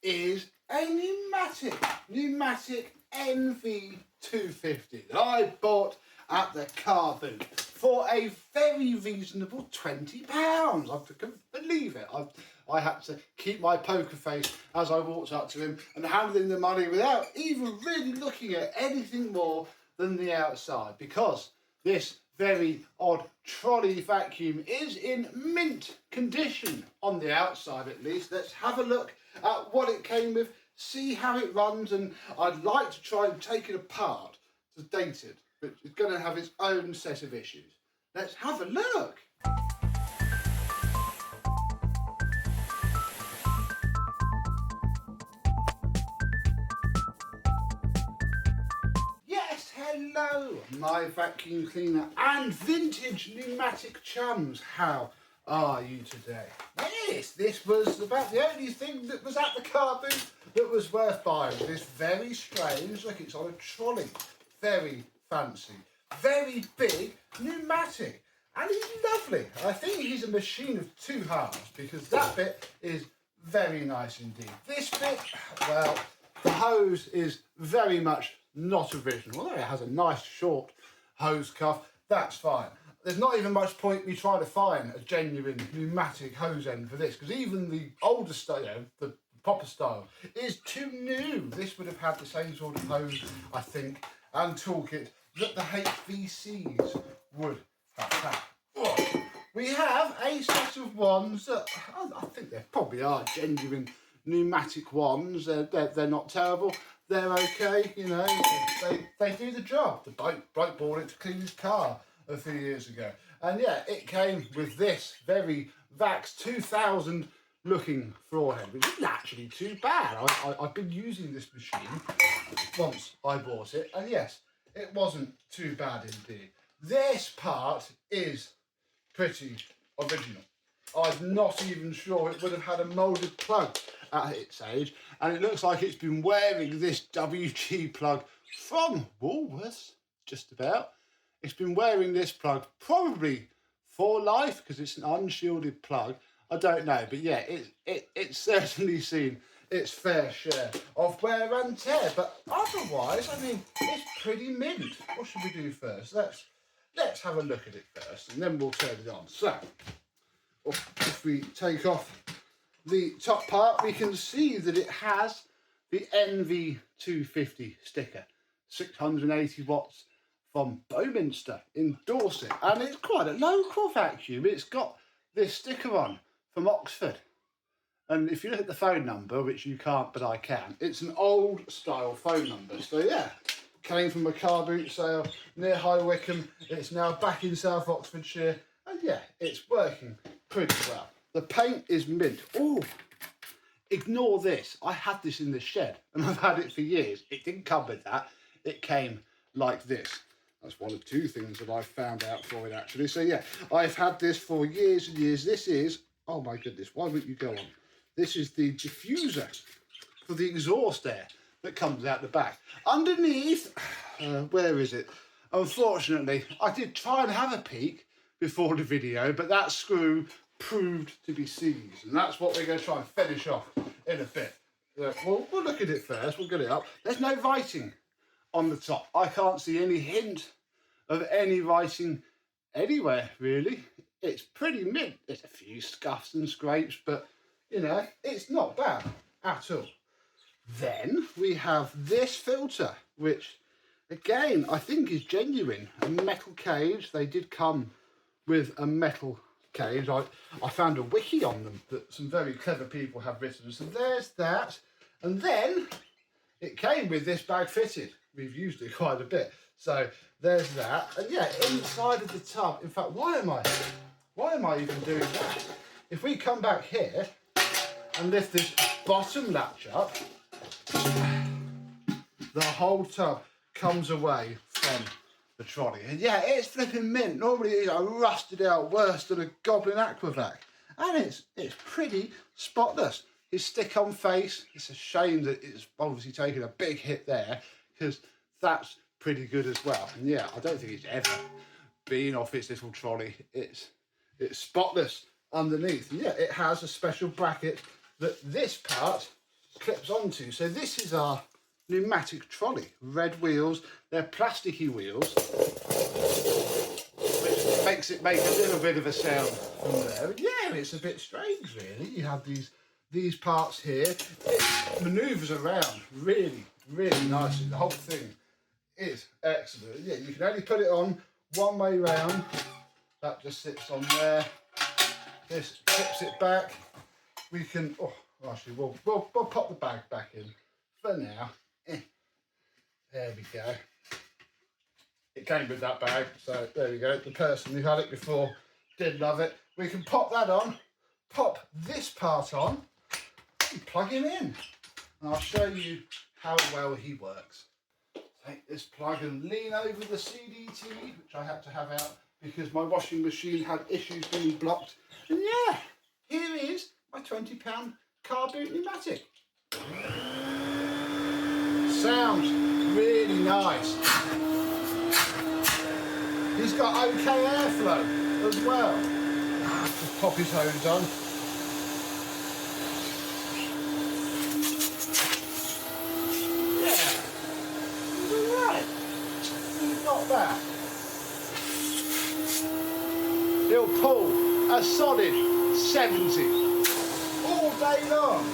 is a Numatic NV250 that I bought at the car boot for a very reasonable £20. I couldn't believe it. I had to keep my poker face as I walked up to him and handed him the money without even really looking at anything more than the outside, because this very odd trolley vacuum is in mint condition on the outside at least. Let's have a look at what it came with, see how it runs, and I'd like to try and take it apart to date it, but it's going to have its own set of issues. Let's have a look. Hello, my vacuum cleaner and vintage pneumatic chums. How are you today? Yes, this was about the only thing that was at the car boot that was worth buying. This very strange, look, it's on a trolley, very fancy, very big pneumatic, and he's lovely. I think he's a machine of two halves, because that bit is very nice indeed. This bit, well, the hose is very much not original, although it has a nice short hose cuff. That's fine. There's not even much point me trying to find a genuine pneumatic hose end for this, because even the older style, the proper style, is too new. This would have had the same sort of hose, I think, and toolkit that the HVCs would have had. Oh, we have a set of wands that I think they probably are genuine pneumatic wands. They're not terrible. They're okay, you know, they do the job. The bloke bought it to clean his car a few years ago. And yeah, it came with this very Vax 2000 looking floor head, which isn't actually too bad. I've been using this machine once I bought it, and yes, it wasn't too bad indeed. This part is pretty original. I'm not even sure it would have had a moulded plug at its age, and it looks like it's been wearing this WG plug from Woolworths, just about. It's been wearing this plug probably for life, because it's an unshielded plug. I don't know, but yeah, it's certainly seen its fair share of wear and tear, but otherwise, I mean, it's pretty mint. What should we do first? Let's have a look at it first, and then we'll turn it on. So, if we take off the top part, we can see that it has the NV250 sticker, 680 watts from Bowminster in Dorset, and it's quite a local vacuum. It's got this sticker on from Oxford, and if you look at the phone number, which you can't but I can, it's an old style phone number. So yeah, came from a car boot sale near High Wycombe. It's now back in South Oxfordshire, and yeah, it's working pretty well. The paint is mint. Oh, ignore this. I had this in the shed and I've had it for years. It didn't come with that. It came like this. That's one of two things that I've found out for it actually. So yeah, I've had this for years and years. This is, oh my goodness, why wouldn't you go on? This is the diffuser for the exhaust air that comes out the back. Underneath, where is it? Unfortunately, I did try and have a peek before the video, but that screw proved to be seized, and that's what we're going to try and finish off in a bit. We'll look at it first. We'll get it up. There's no writing on the top. I can't see any hint of any writing anywhere really. It's pretty mint. There's a few scuffs and scrapes, but you know, it's not bad at all. Then we have this filter, which again I think is genuine. A metal cage. They did come with a metal cage. I found a wiki on them that some very clever people have written. So there's that. And then it came with this bag fitted. We've used it quite a bit. So there's that. And yeah, inside of the tub, in fact, why am I even doing that? If we come back here and lift this bottom latch up, the whole tub comes away from the trolley. And yeah, it's flipping mint. Normally it's rusted out worse than a Goblin Aquavac. And it's pretty spotless. His stick-on face, it's a shame that it's obviously taken a big hit there, because that's pretty good as well. And yeah, I don't think it's ever been off its little trolley. It's spotless underneath. And yeah, it has a special bracket that this part clips onto. So this is our pneumatic trolley. Red wheels, they're plasticky wheels, which makes it make a little bit of a sound from there. But yeah, it's a bit strange really. You have these parts here. It manoeuvres around really, really nicely. The whole thing is excellent. Yeah, you can only put it on one way round. That just sits on there. This clips it back. We can, actually we'll pop the bag back in for now. There we go. It came with that bag, so there we go. The person who had it before did love it. We can pop that on, pop this part on, and plug him in. And I'll show you how well he works. Take this plug and lean over the CDT, which I had to have out because my washing machine had issues being blocked. And yeah, here is my £20 car boot pneumatic. Sounds really nice. He's got okay airflow as well. Just pop his hose on. Yeah, he's alright. He's not bad. He'll pull a solid 70 all day long.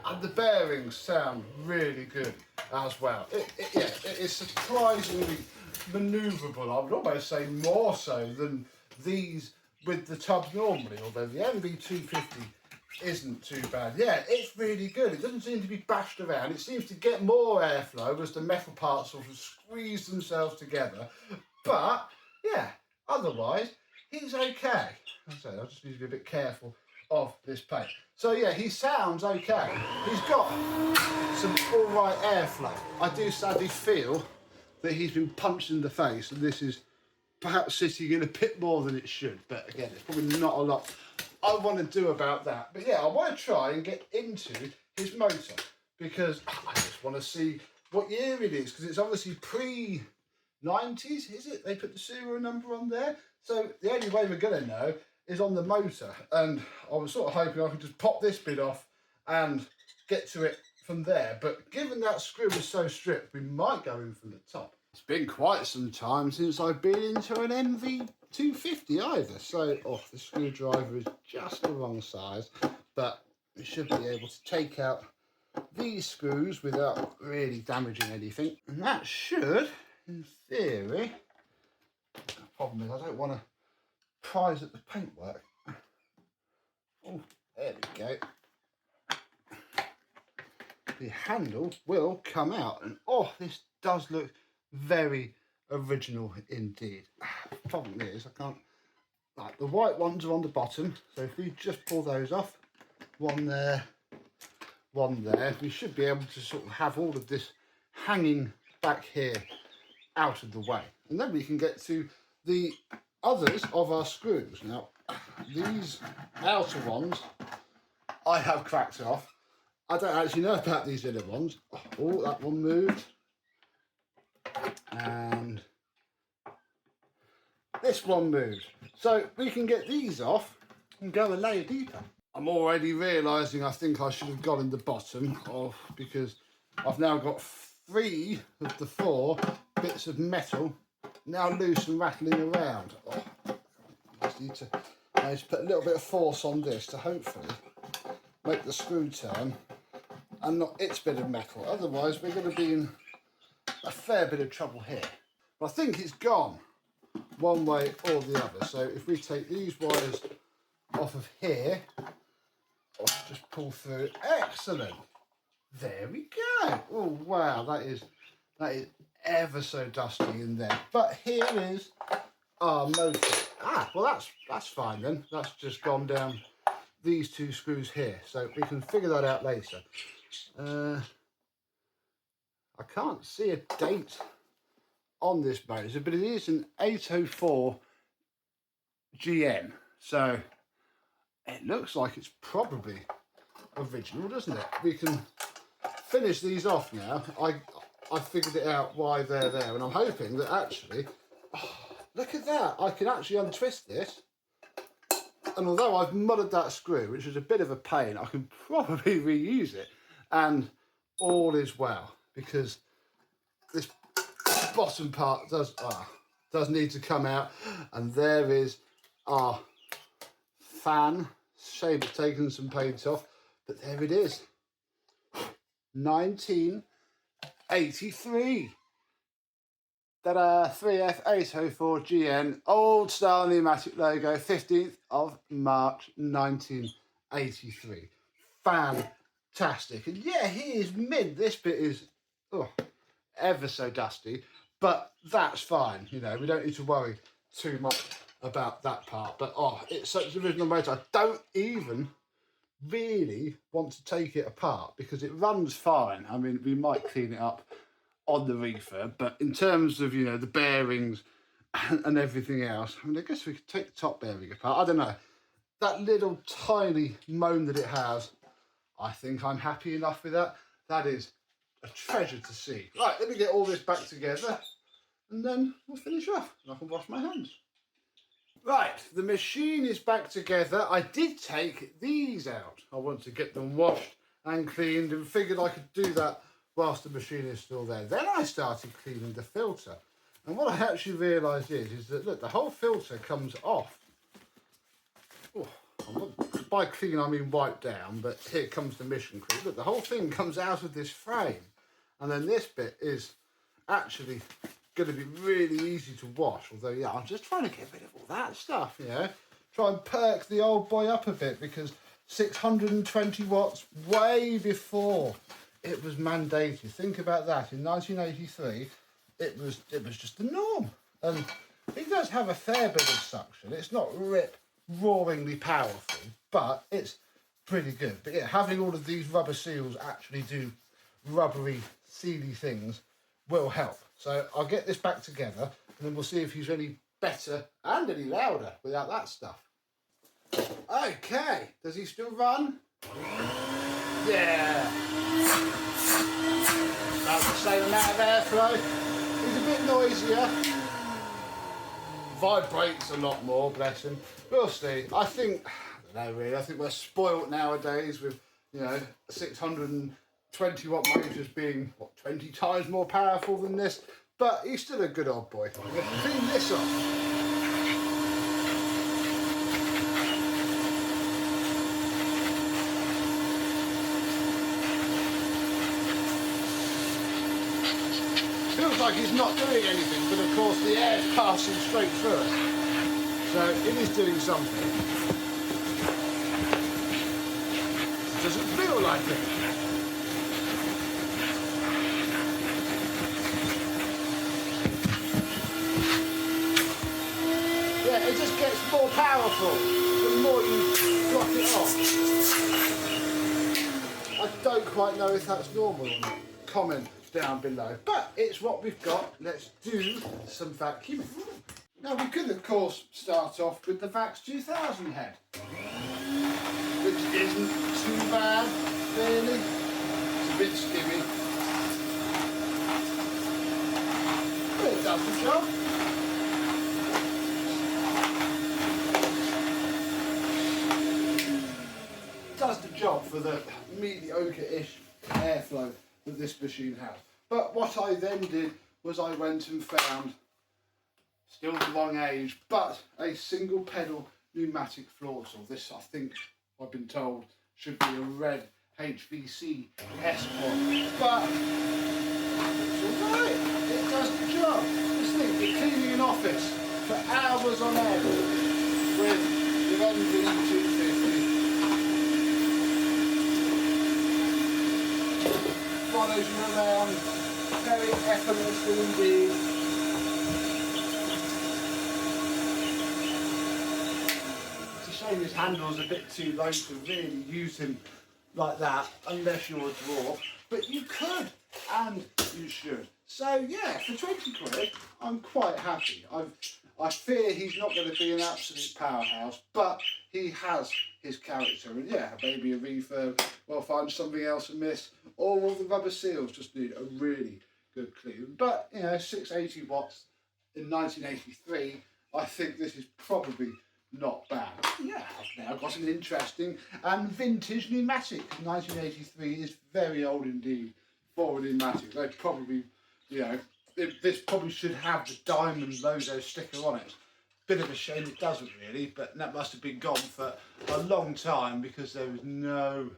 And the bearings sound really good as well. It is surprisingly manoeuvrable. I would almost say more so than these with the tubs normally, although the NV250 isn't too bad. Yeah, it's really good. It doesn't seem to be bashed around. It seems to get more airflow as the metal parts sort of squeeze themselves together. But, yeah, otherwise, he's okay. I just need to be a bit careful of this paint. So yeah, he sounds okay. He's got some alright airflow. I do sadly feel that he's been punched in the face and this is perhaps sitting in a bit more than it should. But again, it's probably not a lot I want to do about that. But yeah, I want to try and get into his motor because I just want to see what year it is, because it's obviously pre-90s, is it? They put the serial number on there. So the only way we're going to know is on the motor, and I was sort of hoping I could just pop this bit off and get to it from there, but given that screw is so stripped, we might go in from the top. It's been quite some time since I've been into an NV250 either, so the screwdriver is just the wrong size, but we should be able to take out these screws without really damaging anything, and that should, in theory, the problem is I don't want to prise at the paintwork. Oh, there we go. The handle will come out, and this does look very original indeed. Problem is, I can't, like, the white ones are on the bottom, so if we just pull those off, one there, we should be able to sort of have all of this hanging back here out of the way, and then we can get to the others of our screws. Now, these outer ones I have cracked off. I don't actually know about these inner ones. Oh, that one moved. And this one moved. So we can get these off and go a layer deeper. I'm already realising I think I should have gone in the bottom because I've now got 3 of the 4 bits of metal now loose and rattling around. I just need to put a little bit of force on this to hopefully make the screw turn and not its bit of metal. Otherwise we're going to be in a fair bit of trouble here. But I think it's gone one way or the other. So if we take these wires off of here, I'll just pull through. Excellent. There we go. Oh wow, that is ever so dusty in there. But here is our motor. Well that's fine then. That's just gone down these 2 screws here. So we can figure that out later. I can't see a date on this motor, but it is an 804 GM. So it looks like it's probably original, doesn't it? We can finish these off now. I figured it out why they're there, and I'm hoping that actually, look at that, I can actually untwist this And although I've modded that screw, which is a bit of a pain, I can probably reuse it, and all is well, because this bottom part does need to come out. And there is our fan. Shame it's taken some paint off, but there it is. 1983. Ta-da, 3F804GN, old style pneumatic logo, 15th of March 1983. Fantastic. And yeah, he is mint. This bit is ever so dusty, but that's fine. You know, we don't need to worry too much about that part. But it's such an original motor. I don't even really want to take it apart because it runs fine. I mean, we might clean it up on the refurb, but in terms of, you know, the bearings and everything else, I mean, I guess we could take the top bearing apart. I don't know. That little tiny moan that it has, I think I'm happy enough with that. That is a treasure to see. Right, let me get all this back together and then we'll finish off and I can wash my hands. Right, the machine is back together. I did take these out. I want to get them washed and cleaned and figured I could do that whilst the machine is still there. Then I started cleaning the filter. And what I actually realised is that, look, the whole filter comes off. By clean, I mean wipe down, but here comes the mission crew. Look, the whole thing comes out of this frame. And then this bit is actually going to be really easy to wash. Although, yeah, I'm just trying to get rid of all that stuff, you know. Try and perk the old boy up a bit, because 620 watts way before it was mandated. Think about that. In 1983, it was just the norm. And it does have a fair bit of suction. It's not roaringly powerful, but it's pretty good. But yeah, having all of these rubber seals actually do rubbery, sealy things will help. So I'll get this back together and then we'll see if he's any better and any louder without that stuff. Okay, does he still run? Yeah. About the same amount of airflow. He's a bit noisier. Vibrates a lot more, bless him. We'll see. I think we're spoilt nowadays with, you know, 620 watt motors being, 20 times more powerful than this. But he's still a good old boy. Let's clean this off. Feels like he's not doing anything, but of course the air's passing straight through it. So it is doing something. It doesn't feel like it. Yeah, it just gets more powerful the more you drop it off. I don't quite know if that's normal or not. Comment down below, but it's what we've got. Let's do some vacuuming. Now we could of course start off with the Vax 2000 head, which isn't too bad really. It's a bit skimmy, but it does the job. It does the job for the mediocre-ish airflow that this machine has. But what I then did was I went and found, still the wrong age, but a single pedal pneumatic floor tool. This, I think, I've been told, should be a red HVC S1. But it's alright, it does the job. Just think, you're cleaning an office for hours on end with your NV250. Follows you around very effortlessly indeed. It's a shame his handle's a bit too low to really use him like that, unless you're a dwarf. But you could, and you should. So yeah, for 20 quid, I'm quite happy. I fear he's not going to be an absolute powerhouse, but he has his character. And yeah, maybe a refurb, we'll find something else amiss. All of the rubber seals just need a really good clean. But, you know, 680 watts in 1983, I think this is probably not bad. Yeah, I've now got an interesting and vintage pneumatic. 1983 is very old indeed for a pneumatic. They probably, you know, this probably should have the diamond logo sticker on it. Bit of a shame it doesn't really, but that must have been gone for a long time because there was no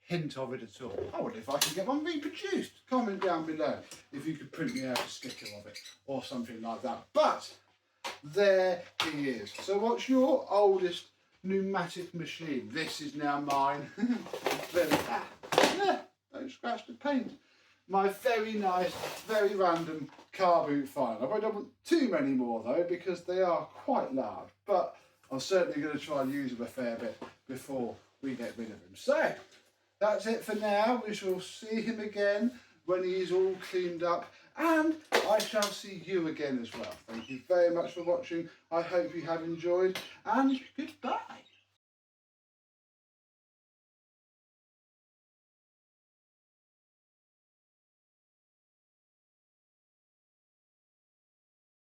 hint of it at all. I wonder if I can get one reproduced. Comment down below if you could print me out a sticker of it or something like that. But there he is. So what's your oldest pneumatic machine? This is now mine. Don't scratch the paint. My very nice, very random car boot file. I don't want too many more though because they are quite large, but I'm certainly going to try and use them a fair bit before we get rid of him. So that's it for now. We shall see him again when he's all cleaned up, and I shall see you again as well. Thank you very much for watching. I hope you have enjoyed, and goodbye.